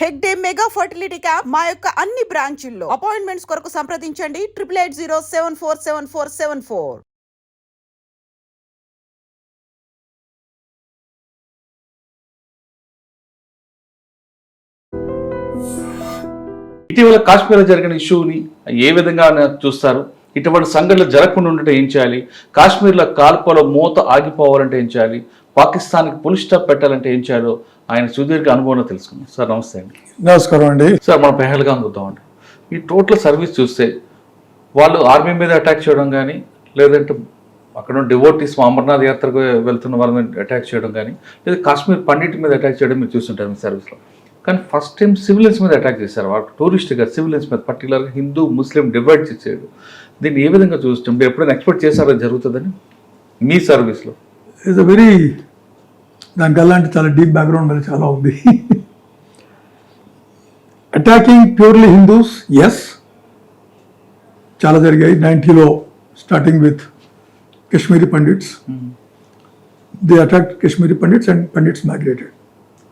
Hegde mega fertility camp మా యొక్క అన్ని బ్రాంచుల్లో అపాయింట్మెంట్స్ కొరకు సంప్రదించండి 8880747474. ఇటీవల కాశ్మీర్లో జరిగిన ఇష్యూని ఏ విధంగా చూస్తారు? ఇటువంటి సంఘటనలు జరగకుండా ఉంటే ఏం చేయాలి? కాశ్మీర్లో కాల్పుల మూత ఆగిపోవాలంటే ఏం చేయాలి? పాకిస్తాన్కి పుల్ స్టాప్ పెట్టాలంటే ఏం చేయాలో ఆయన సుదీర్ఘ అనుభవం తెలుసుకున్నాం. సార్ నమస్తే అండి. నమస్కారం అండి. సార్ మనం పెహల్గాం చూద్దామండి. ఈ టోటల్ సర్వీస్ చూస్తే వాళ్ళు ఆర్మీ మీద అటాక్ చేయడం కానీ, లేదంటే అక్కడ డివోటీస్ అమర్నాథ్ యాత్రకు వెళ్తున్న వాళ్ళ మీద అటాక్ చేయడం కానీ, లేదా కాశ్మీర్ పండిట్ మీద అటాక్ చేయడం మీరు చూస్తుంటారు మీ సర్వీస్లో. కానీ ఫస్ట్ టైం సివిలియన్స్ మీద అటాక్ చేశారు. వాళ్ళు టూరిస్ట్గా సివిలియన్స్ మీద, పర్టికులర్గా హిందూ ముస్లిం డివైడ్ చేసేది. దీన్ని ఏ విధంగా చూస్తాం? మీరు ఎప్పుడైనా ఎక్స్పెక్ట్ చేశారో జరుగుతుందని మీ సర్వీస్లో? ఇట్స్ వెరీ దానికి అలాంటి చాలా డీప్ బ్యాక్గ్రౌండ్ మీద చాలా ఉంది. అటాకింగ్ ప్యూర్లీ హిందూస్ ఎస్ చాలా జరిగాయి. 90లో starting with Kashmiri Pandits. They attacked Kashmiri Pandits and Pandits migrated.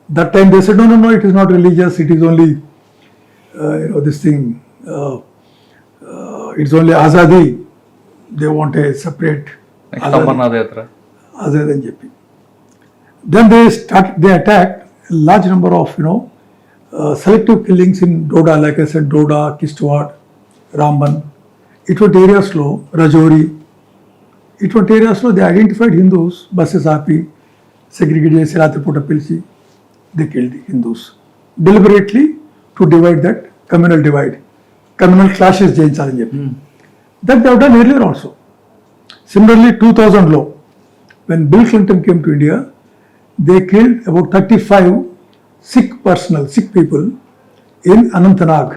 That time they said, no, it is not religious, it is only, this thing, it's only Azadi. They want a separate Azadi and JP. Then they attacked a large number of, selective killings in Doda, like I said, Doda, Kishtwad, Ramban. ఇటువంటి ఏరియాస్లో రజౌరి ఇటువంటి ఏరియాస్లో they identified Hindus, buses ఆపి segregate చేసి రాత్రిపూట పిలిచి they killed the Hindus deliberately to divide that communal clashes చేయించాలని చెప్పి. That they have done earlier also. Similarly 2000లో when Bill Clinton came to India, they killed about 35 Sikh people in Anantnag.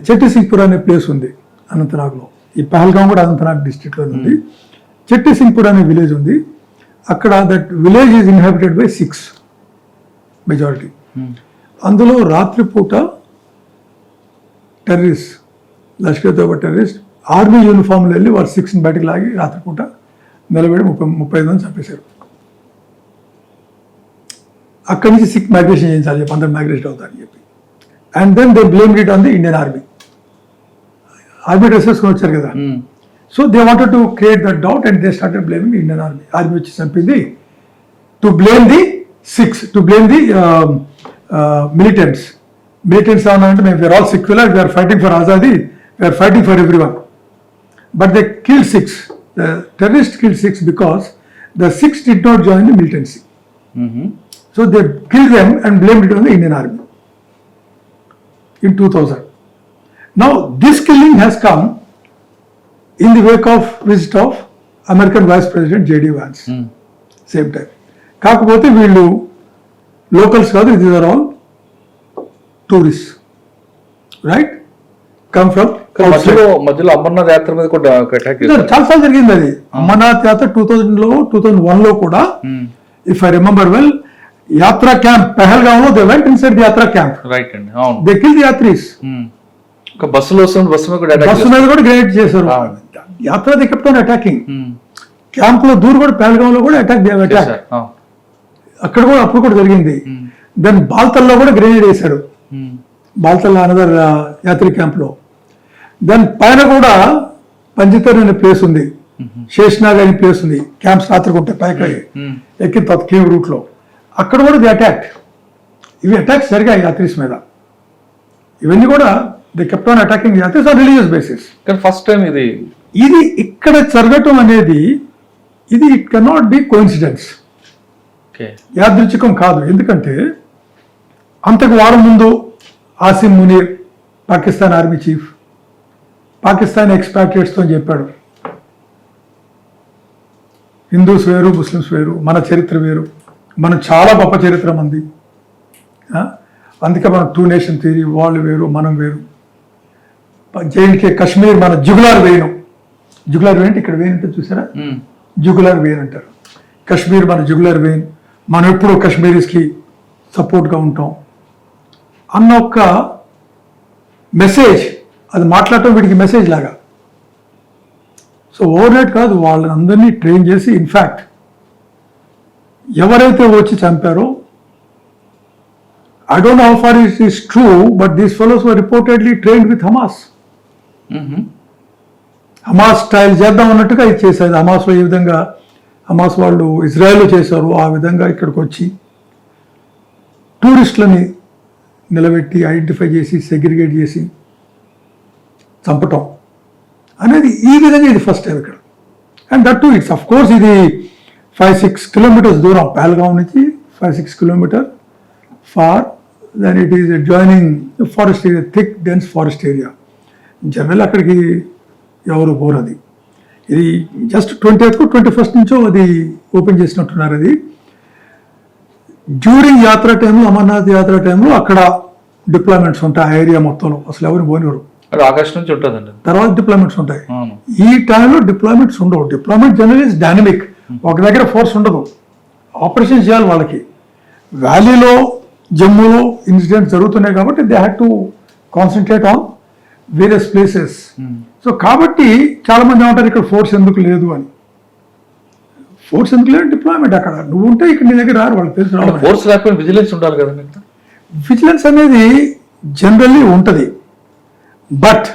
Chitti Singhpura అనే place ఉంది అనంతనాగ్లో. ఈ పహల్గాం కూడా అనంతనాగ్ డిస్ట్రిక్ట్లో ఉంది. చెట్టి సింగ్పూర్ అనే విలేజ్ ఉంది. అక్కడ that village is inhabited by Sikh majority. అందులో రాత్రిపూట terrorist, Lashkar Taiba terrorist army యూనిఫామ్లో వెళ్ళి వాళ్ళు 6ని బయటకు లాగి రాత్రిపూట నిలబడి 35 మంది చంపేశారు. అక్కడి నుంచి సిక్ మైగ్రేషన్ చేయించాలి చెప్పి, అందరూ మైగ్రేషన్ అవుతారని చెప్పి. And then they blamed it on the Indian army dress వేసుకొని వచ్చారు కదా. So they wanted to create that doubt and they started blaming Indian army వచ్చి చంపింది, to blame the Sikhs, to blame the militants ఏమన్నా అంటే, మేము we are all secular, we are fighting for azadi, we are fighting for every one. But they kill 6, the terrorist kill 6 because the 6 did not join the militancy. So they kill them and blamed it on the Indian army in 2000. Now this killing has come in the wake of visit of American Vice President J.D. Vance. Same time. కాకపోతే వీళ్ళు locals కాదు, these are all tourists, right? Come from మధ్యలో అమర్నాథ్ యాత్ర మీద కూడా attack చేశారు. చాలాసార్లు జరిగింది అది. అమర్నాథ్ యాత్ర 2000లో 2001లో కూడా, if I remember well, yatra camp పెహల్గాంలో they went inside the yatra camp. Right అండి, అవును. They kill the yatris. ఒక బస్సు మీద కూడా గ్రెనేడ్ చేశారు. Yatra they kept on attacking. Camp లో దూరు కూడా పెహల్గాంలో కూడా అటాక్. అక్కడ కూడా అప్పుడు కూడా జరిగింది. దెన్ బాల్తల్లో కూడా గ్రెనేడ్ వేశారు. బాల్తల్ అనదర్ యాత్రి క్యాంప్ లో. దెన్ పైన కూడా పంజితర్ అనే ప్లేస్ ఉంది, శేషనాగ్ అనే ప్లేస్ ఉంది. క్యాంప్స్ రాత్రికి ఉంటాయి పైకి ఎక్కిన తర్వాత కేవ్ రూట్ లో. అక్కడ కూడా ది అటాక్. ఇవి అటాక్స్ జరిగాయి యాత్రీస్ మీద. ఇవన్నీ కూడా the kept on attacking yatris on religious basis. కానీ ఫస్ట్ టైం ఇది ఇక్కడ జరగటం అనేది, ఇది ఇట్ కెనాట్ బి కోఇన్సిడెన్స్, యాదృచ్ఛికం కాదు. ఎందుకంటే అంతకు వారం ముందు ఆసిమ్ మునీర్, పాకిస్తాన్ ఆర్మీ చీఫ్, పాకిస్తాన్ ఎక్స్పాట్రియేట్స్తో చెప్పాడు, హిందూస్ వేరు, ముస్లిమ్స్ వేరు, మన చరిత్ర వేరు, మనం చాలా గొప్ప చరిత్ర మంది, అందుకే మనం 2 నేషన్ థియరీ, వాళ్ళు వేరు మనం వేరు. జేఎండ్కే కశ్మీర్ మన జుగులార్ వేను. జుగులార్ వేన్ ఇక్కడ వేన్ అంటే చూసారా, జుగులార్ వేన్ అంటారు. కశ్మీర్ మన జుగులార్ వేన్, మనం ఎప్పుడూ కశ్మీరీస్కి సపోర్ట్గా ఉంటాం అన్న ఒక మెసేజ్, అది మాట్లాడటం వీడికి మెసేజ్ లాగా. సో ఓవర్ నైట్ కాదు, వాళ్ళని అందరినీ ట్రైన్ చేసి, ఇన్ఫ్యాక్ట్ ఎవరైతే వచ్చి చంపారో I don't know how far it is true, but these fellows were reportedly trained with Hamas. Hamas style చేద్దాం అన్నట్టుగా ఇది చేశారు. హమాస్లో ఏ విధంగా హమాస్ వాళ్ళు ఇజ్రాయెల్లో చేశారు ఆ విధంగా ఇక్కడికి వచ్చి టూరిస్టులని నిలబెట్టి ఐడెంటిఫై చేసి సెగ్రిగేట్ చేసి చంపటం అనేది ఈ విధంగా ఇది ఫస్ట్ టైం ఇక్కడ. And that to it's of course ఇది 5-6 kilometers దూరం పహల్గాం నుంచి 5-6 kilometers far then it is joining forest area, thick dense forest area. General అక్కడికి ఎవరు పోరది. ఇది జస్ట్ 20th, 21st నుంచో అది ఓపెన్ చేసినట్టున్నారు. అది డ్యూరింగ్ యాత్ర టైంలో, అమర్నాథ్ యాత్ర టైంలో అక్కడ డిప్లాయ్మెంట్స్ ఉంటాయి ఆ ఏరియా మొత్తంలో, అసలు ఎవరు పోనివారు. ఆగస్ట్ నుంచి ఉంటుందండి. తర్వాత డిప్లాయ్మెంట్స్ ఉంటాయి. ఈ టైంలో డిప్లాయ్మెంట్స్ ఉండవు. Deployment general is dynamic. ఒక దగ్గర ఫోర్స్ ఉండదు, ఆపరేషన్ చేయాలి వాళ్ళకి. వ్యాలీలో జమ్మూలో ఇన్సిడెంట్స్ జరుగుతున్నాయి కాబట్టి they had to concentrate on various places. So కాబట్టి చాలా మంది ఏమంటారు ఇక్కడ ఫోర్స్ ఎందుకు లేదు అని. ఫోర్స్ ఎందుకు లేదు, డిప్లాయ్మెంట్ అక్కడ నువ్వు ఉంటే ఇక్కడ నీ దగ్గర రారు, వాళ్ళకి తెలుసు. ఫోర్స్ లేకపోతే విజిలెన్స్ ఉండాలి కదండి. విజిలెన్స్ అనేది జనరల్లీ ఉంటుంది, but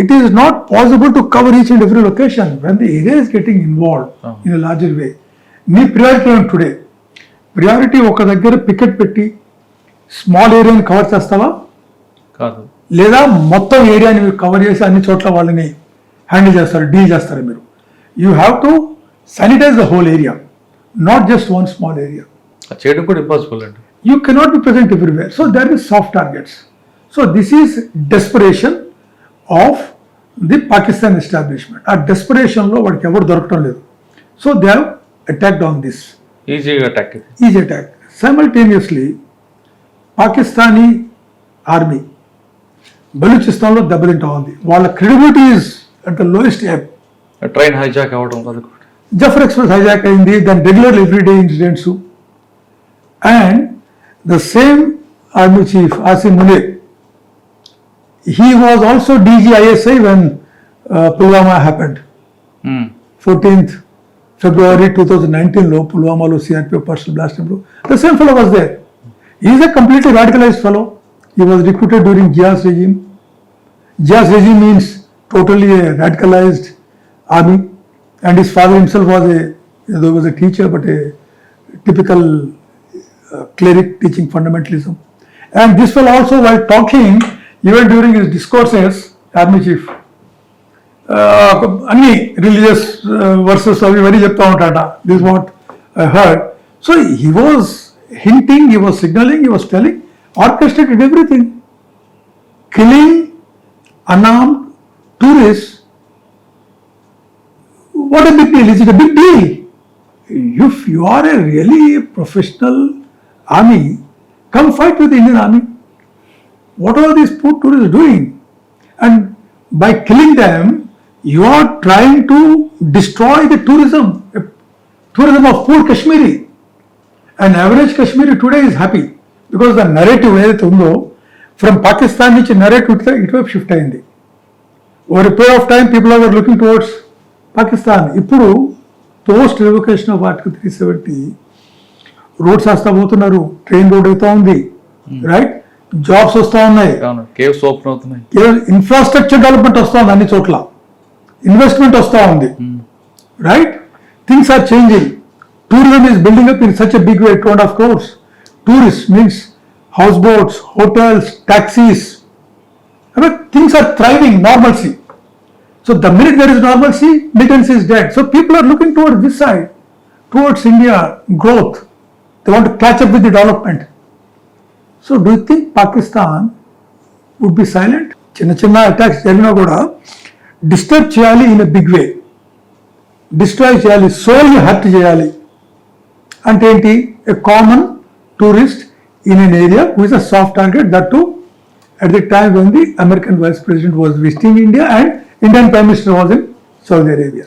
it is not possible to cover each and every location when the area is getting involved in a larger way. నీ ప్రియారిటీ టుడే ప్రియారిటీ ఒక దగ్గర పికెట్ పెట్టి స్మాల్ ఏరియాని కవర్ చేస్తావా కాదు, లేదా మొత్తం ఏరియాని మీరు కవర్ చేసి అన్ని చోట్ల వాళ్ళని హ్యాండిల్ చేస్తారు, డీల్ చేస్తారు మీరు. You have to sanitise the whole area, not just one small area. చేయడం కూడా ఇంపాసిబుల్ అండి. You cannot be present everywhere. So there is soft targets. So this is desperation of the Pakistan establishment. ఆ డెస్పరేషన్లో వాడికి ఎవరు దొరకడం లేదు. So they have attacked on this. Easy attack. Simultaneously Pakistani army బలూచిస్తాన్లో దెబ్బతింటా ఉంది. వాళ్ళ credibility is at the lowest ebb. Train hijack అవ్వడం, జఫర్ ఎక్స్ప్రెస్ హైజాక్ అయింది, దాని regular everyday incidents. And the same army chief Asim Munir, he was also DG ISI when Pulwama happened. 14th February 2019 లో పుల్వామాలో CRPF personal blast లో the same fellow was there. He is a completely radicalized fellow. He was recruited during Jia's regime. Jia's regime means totally a radicalized army, and his father himself was a teacher, but a typical cleric teaching fundamentalism. And this fellow also, while talking, even during his discourses, army chief అన్ని religious verses అవి very చెప్తా ఉంటాడ. This what I heard. So he was hinting, he was signalling, he was telling, orchestrated everything. Killing unarmed tourists, what a big deal. Is it a big deal? If you are a really professional army, come fight with the Indian army. What are these poor tourists doing? And by killing them, you are trying to destroy the tourism of poor Kashmiri. An average Kashmiri today is happy because the narrative ఏదైతే ఉందో from Pakistan నుంచి narrative ఇటువైపు shift అయింది. Over a period of time, people are looking towards Pakistan. ఇప్పుడు post revocation of article 370 roads వస్తా పోతున్నారు, train road అవుతా ఉంది, రైట్, జాబ్స్ వస్తూ ఉన్నాయి, కేవ్స్ ఓపెన్ అవుతున్నాయి, ఇన్ఫ్రాస్ట్రక్చర్ డెవలప్మెంట్ వస్తూ ఉంది, అన్ని చోట్ల ఇన్వెస్ట్మెంట్ వస్తూ ఉంది, right. Things are changing. Tourism is building up in such a big way. 2.5 crores tourists means houseboats, hotels, taxis. I mean, things are thriving, normalcy. So the minute there is normalcy, militancy is dead. So people are looking towards this side, towards India growth. They want to catch up with the development. So do you think Pakistan would be silent? చిన్న చిన్న attacks జరిగినా కూడా disturb చేయాలి in a big way, destroy చేయాలి, సోల్ని hurt చేయాలి. అంటే ఏంటి? A common tourist in an area who is a soft target, that to at the time when the American Vice President was visiting India and Indian Prime Minister was in Saudi Arabia.